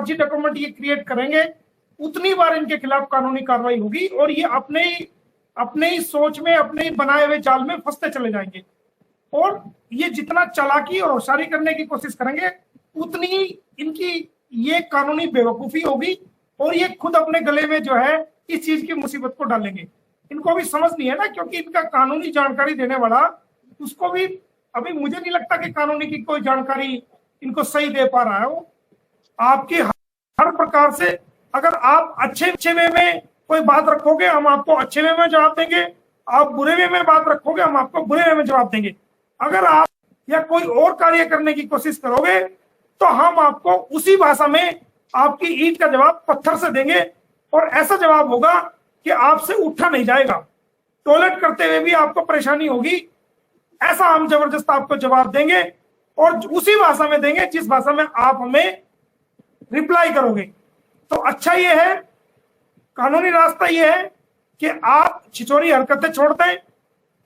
फर्जी डॉक्यूमेंट ये क्रिएट करेंगे उतनी बार इनके खिलाफ कानूनी कार्रवाई होगी और ये अपने ही सोच में, अपने ही बनाए हुए जाल में फंसते चले जाएंगे। और ये जितना चालाकी और होशियारी करने की कोशिश करेंगे उतनी इनकी ये कानूनी बेवकूफी होगी और ये खुद अपने गले में जो है इस चीज की मुसीबत को डालेंगे। इनको भी समझ नहीं है ना, क्योंकि इनका कानूनी जानकारी देने वाला उसको भी अभी मुझे नहीं लगता कि कानूनी की कोई जानकारी इनको सही दे पा रहा है। वो आपकी हर प्रकार से, अगर आप अच्छे वे में कोई बात रखोगे हम आपको अच्छे वे में जवाब देंगे, आप बुरे वे में बात रखोगे हम आपको बुरे वे में जवाब देंगे। अगर आप या कोई और कार्य करने की कोशिश करोगे तो हम आपको उसी भाषा में आपकी ईंट का जवाब पत्थर से देंगे और ऐसा जवाब होगा कि आपसे उठा नहीं जाएगा। टॉयलेट करते हुए भी आपको परेशानी होगी, ऐसा हम जबरदस्त आपको जवाब देंगे और उसी भाषा में देंगे जिस भाषा में आप हमें रिप्लाई करोगे। तो अच्छा ये है, कानूनी रास्ता ये है कि आप छिछोरी हरकतें छोड़ दें,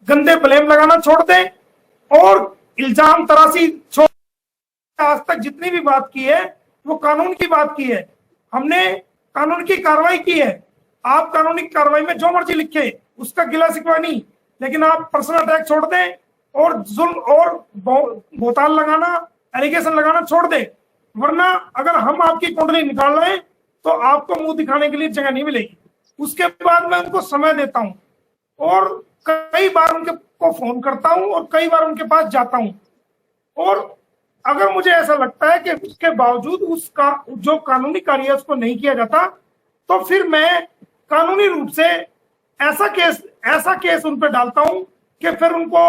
गंदे ब्लेम लगाना छोड़ दें और इल्जाम तराशी छोड़। आज तक जितनी भी बात की है वो कानून की बात की है, हमने कानून की कार्रवाई की है। आप कानूनी कार्रवाई में जो मर्जी लिखे उसका गिला शिकवा नहीं, लेकिन आप पर्सनल अटैक छोड़ दें और जुल्म और भोताल लगाना, एलिगेशन लगाना छोड़ दें। वरना अगर हम आपकी कुंडली निकाल रहे हैं तो आपको मुंह दिखाने के लिए जगह नहीं मिलेगी। उसके बाद मैं उनको समय देता हूं और कई बार उनके को फोन करता हूं और कई बार उनके पास जाता हूं और अगर मुझे ऐसा लगता है कि उसके बावजूद उसका जो कानूनी कार्य है उसको नहीं किया जाता तो फिर मैं कानूनी रूप से ऐसा केस उन पर डालता हूं कि फिर उनको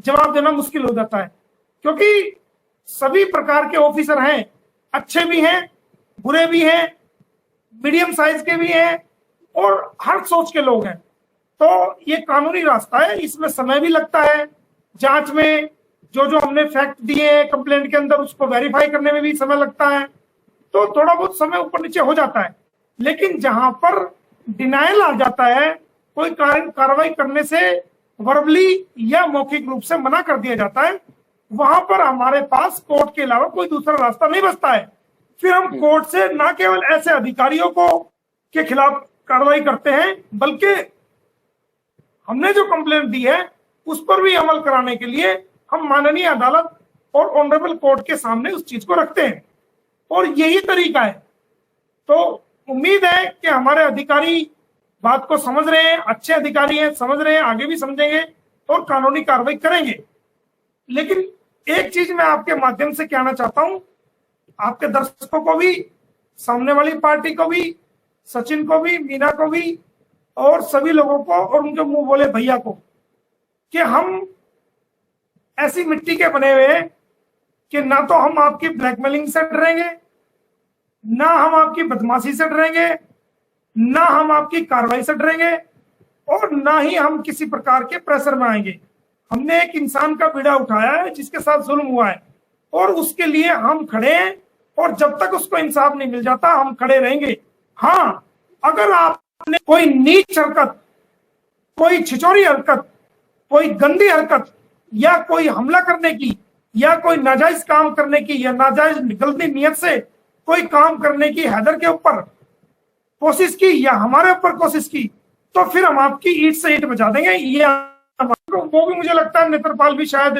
जवाब देना मुश्किल हो जाता है। क्योंकि सभी प्रकार के ऑफिसर हैं, अच्छे भी हैं, बुरे भी हैं, मीडियम साइज के भी हैं और हर सोच के लोग हैं। तो ये कानूनी रास्ता है, इसमें समय भी लगता है, जांच में जो हमने फैक्ट दिए हैं कंप्लेंट के अंदर उसको वेरीफाई करने में भी समय लगता है, तो थोड़ा बहुत समय ऊपर नीचे हो जाता है। लेकिन जहां पर डिनायल आ जाता है, कोई कार्रवाई करने से वर्बली या मौखिक रूप से मना कर दिया जाता है, वहां पर हमारे पास कोर्ट के अलावा कोई दूसरा रास्ता नहीं बचता है। फिर हम कोर्ट से न केवल ऐसे अधिकारियों को के खिलाफ कार्रवाई करते हैं बल्कि हमने जो कंप्लेंट दी है उस पर भी अमल कराने के लिए हम माननीय अदालत और ऑनरेबल कोर्ट के सामने उस चीज को रखते हैं और यही तरीका है। तो उम्मीद है कि हमारे अधिकारी बात को समझ रहे हैं, अच्छे अधिकारी हैं, समझ रहे हैं, आगे भी समझेंगे और कानूनी कार्रवाई करेंगे। लेकिन एक चीज मैं आपके माध्यम से कहना चाहता हूं, आपके दर्शकों को भी, सामने वाली पार्टी को भी, सचिन को भी, मीना को भी और सभी लोगों को और उनके मुंह बोले भैया को, कि हम ऐसी मिट्टी के बने हुए हैं कि ना तो हम आपकी ब्लैकमेलिंग से डरेंगे, ना हम आपकी बदमाशी से डरेंगे, ना हम आपकी कार्रवाई से डरेंगे और ना ही हम किसी प्रकार के प्रेशर में आएंगे। हमने एक इंसान का बीड़ा उठाया है जिसके साथ जुल्म हुआ है और उसके लिए हम खड़े हैं और जब तक उसको इंसाफ नहीं मिल जाता हम खड़े रहेंगे। हाँ, अगर आपने कोई नीच हरकत, कोई छिचोरी हरकत, कोई गंदी हरकत या कोई हमला करने की या कोई नाजायज काम करने की या नाजायज गलती नियत से कोई काम करने की हैदर के ऊपर कोशिश की या हमारे ऊपर कोशिश की तो फिर हम आपकी ईंट से ईंट बचा देंगे। ये वो भी मुझे लगता है नेत्रपाल भी शायद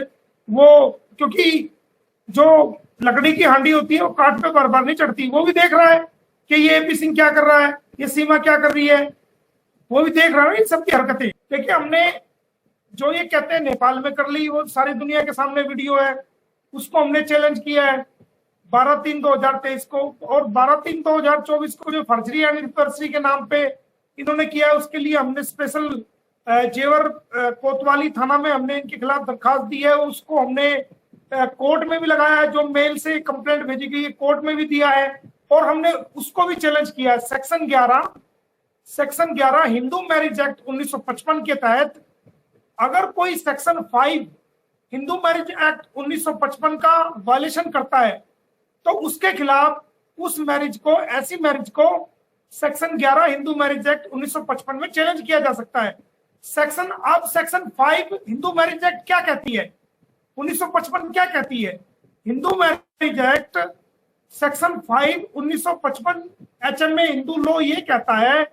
वो, क्योंकि जो लकड़ी की हांडी होती है वो काट पे बार बार नहीं चढ़ती, वो भी देख रहा है कि ये एपी सिंह क्या कर रहा है, ये सीमा क्या कर रही है, वो भी देख रहा है इन सबकी हरकतें। देखिए, हमने जो ये कहते हैं नेपाल में कर ली, वो सारी दुनिया के सामने वीडियो है, उसको हमने चैलेंज किया है 12/3/2023 को और 12/3/2024 को जो फर्जरी एनिवर्सरी के नाम पे इन्होंने किया है उसके लिए हमने स्पेशल जेवर कोतवाली थाना में हमने इनके खिलाफ दरखास्त दी है। उसको हमने कोर्ट में भी लगाया है, जो मेल से कंप्लेंट भेजी गई है कोर्ट में भी दिया है और हमने उसको भी चैलेंज किया है। सेक्शन 11 हिंदू मैरिज एक्ट 1955 के तहत अगर कोई सेक्शन 5 हिंदू मैरिज एक्ट 1955 का वायलेशन करता है तो उसके खिलाफ उस मैरिज को, ऐसी मैरिज को सेक्शन 11 हिंदू मैरिज एक्ट 1955 में चैलेंज किया जा सकता है। सेक्शन 5 हिंदू मैरिज एक्ट क्या कहती है, 1955 क्या कहती है? Hindu marriage act section 5 1955 HMA Hindu law ये कहता है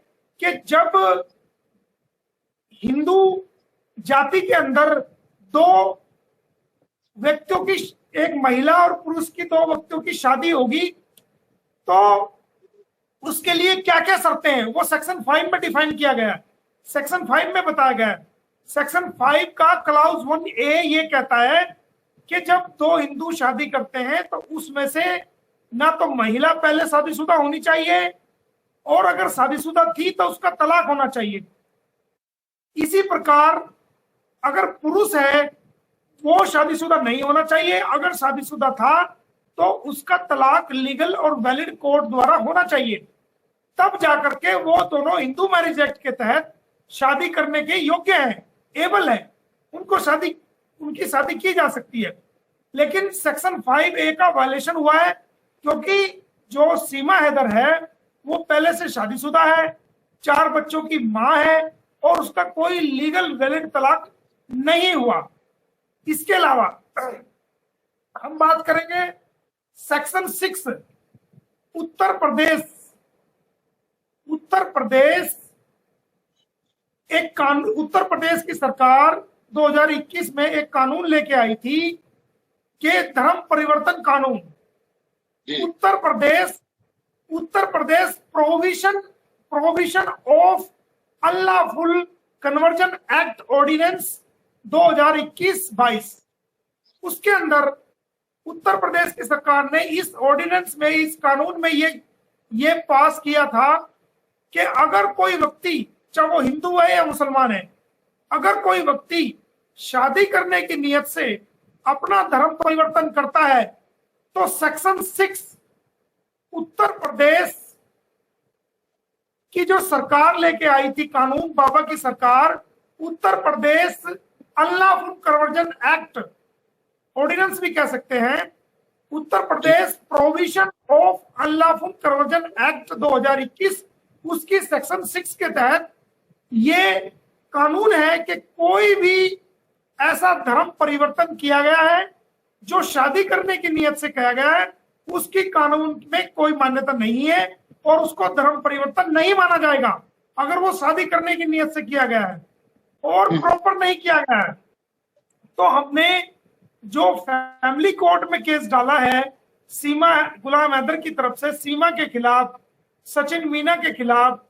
कि जब हिंदू जाति के अंदर दो व्यक्तियों की, एक महिला और पुरुष की दो व्यक्तियों की शादी होगी तो उसके लिए क्या क्या शर्तें हैं वो सेक्शन 5 में डिफाइन किया गया है। सेक्शन 5 में बताया गया है। सेक्शन 5 का क्लाउज 1A ये कहता है कि जब दो हिंदू शादी करते हैं तो उसमें से ना तो महिला पहले शादीशुदा होनी चाहिए और अगर शादीशुदा थी तो उसका तलाक होना चाहिए। इसी प्रकार अगर पुरुष है वो शादीशुदा नहीं होना चाहिए, अगर शादीशुदा था तो उसका तलाक लीगल और वैलिड कोर्ट द्वारा होना चाहिए, तब जाकर के वो दोनों हिंदू मैरिज एक्ट के तहत शादी करने के योग्य हैं, एबल है, उनकी शादी की जा सकती है। लेकिन सेक्शन 5A का वायलेशन हुआ है क्योंकि जो सीमा हैदर है वो पहले से शादीशुदा है, 4 बच्चों की मां है और उसका कोई लीगल वैलिड तलाक नहीं हुआ। इसके अलावा हम बात करेंगे सेक्शन 6 उत्तर प्रदेश उत्तर प्रदेश की सरकार 2021 में एक कानून लेके आई थी कि धर्म परिवर्तन कानून। Uttar Pradesh prohibition of unlawful conversion act ordinance 2021-22। उसके अंदर उत्तर प्रदेश की सरकार ने इस ऑर्डिनेंस में, इस कानून में ये पास किया था कि अगर कोई व्यक्ति, चाहे वो हिंदू है या मुसलमान है, अगर कोई व्यक्ति शादी करने की नियत से अपना धर्म परिवर्तन करता है तो सेक्शन 6 उत्तर प्रदेश की जो सरकार लेके आई थी कानून, बाबा की सरकार, Uttar Pradesh unlawful conversion act ordinance भी कह सकते हैं, Uttar Pradesh prohibition of unlawful conversion act 2021, उसकी सेक्शन 6 के तहत ये कानून है कि कोई भी ऐसा धर्म परिवर्तन किया गया है जो शादी करने की नियत से किया गया है, उसकी कानून में कोई मान्यता नहीं है और उसको धर्म परिवर्तन नहीं माना जाएगा अगर वो शादी करने की नियत से किया गया है और प्रॉपर नहीं किया गया है। तो हमने जो फैमिली कोर्ट में केस डाला है सीमा गुलाम हैदर की तरफ से, सीमा के खिलाफ, सचिन मीना के खिलाफ,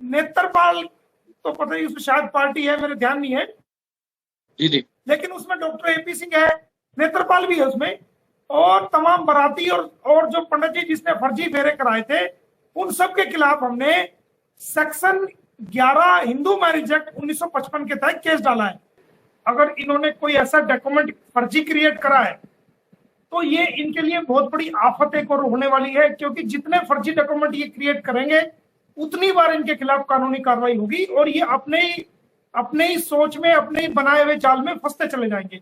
नेत्रपाल तो पता नहीं उसमें शायद पार्टी है, मेरे ध्यान नहीं है जी, लेकिन उसमें डॉक्टर AP सिंह है, नेत्रपाल भी है उसमें, और तमाम बराती और जो पंडित जी जिसने फर्जी फेरे कराए थे उन सब के खिलाफ हमने सेक्शन 11 हिंदू मैरिज एक्ट 1955 के तहत केस डाला है। अगर इन्होंने कोई ऐसा डॉक्यूमेंट फर्जी क्रिएट करा है तो ये इनके लिए बहुत बड़ी आफत एक और होने वाली है, क्योंकि जितने फर्जी डॉक्यूमेंट ये क्रिएट करेंगे उतनी बार इनके खिलाफ कानूनी कार्रवाई होगी और ये अपने ही सोच में, अपने ही बनाए हुए जाल में फंसते चले जाएंगे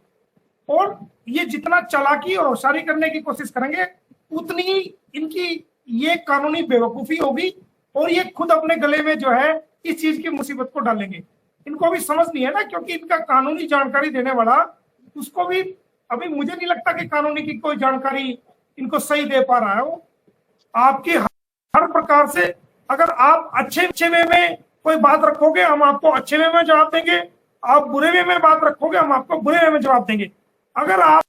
और ये जितना चालाकी और होशियारी करने की कोशिश करेंगे उतनी ही इनकी ये कानूनी बेवकूफी होगी और ये खुद अपने गले में जो है इस चीज की मुसीबत को डालेंगे। इनको भी समझ नहीं है ना, क्योंकि इनका कानूनी जानकारी देने वाला, उसको भी अभी मुझे नहीं लगता कि कानूनी की कोई जानकारी इनको सही दे पा रहा है। वो आपकी हर प्रकार से, अगर आप अच्छे वे में कोई बात रखोगे हम आपको अच्छे वे में जवाब देंगे, आप बुरे वे में बात रखोगे हम आपको बुरे वे में जवाब देंगे। अगर आप